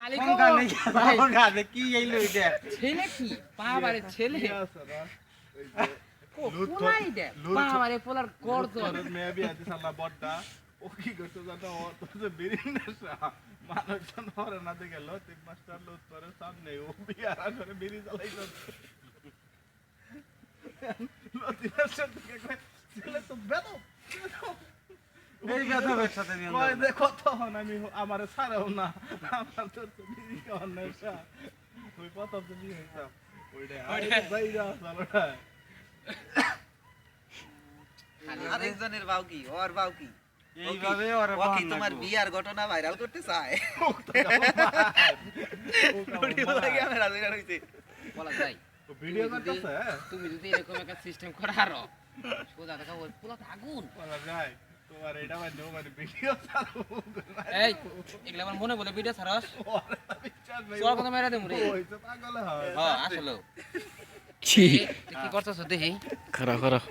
কোন গানে কোন গানে কি এইলো এটা ছেলে কি বাবারে ছেলে কোলাই দে বাবারে পোলার গর্দন মেয়ে বিয়া দিছে আল্লাহ বড়টা ও কি করতে জানো ও তো যে বিরিন্দাসা মানুষজন হরে না দেখে লতিফ মাস্টার লুত করে সামনে ও বিয়ার করে বিড়ি জ্বালাইতো লতিফ মাস্টার থেকে কয় ছেলে তো বেদো এই বেধবের সাথে নিয়ে কয় দেখো তখন আমি আমারে ছাড়াও না আমার তো বিড়ি খাওয়ার নেশা ওই প্রথম তো বিয়ে হইতাম ওইটা বাইরা চালোটা আরেকজনের বাউ কি ওর বাউ কি এইভাবে ওরে ও কি তোমার বিয়ার ঘটনা ভাইরাল করতে চায় ভিডিও লাগে ক্যামেরা ধরে রইছে বলা যায় ভিডিও করতেছে তুমি যদি এরকম একটা সিস্টেম করারো সোজা দেখা ওই পোলা আগুন বলা যায় তোমার এটা মানে ভিডিও চালু এই এগুলা আমার মনে বলে ভিডিও ছাড়স ওরে বিচার নাই সর কথা মেরে দেমু রে ওই তো পাগল হয় হ্যাঁ আসলে ছি কি করছস দেখি খারাপ খারাপ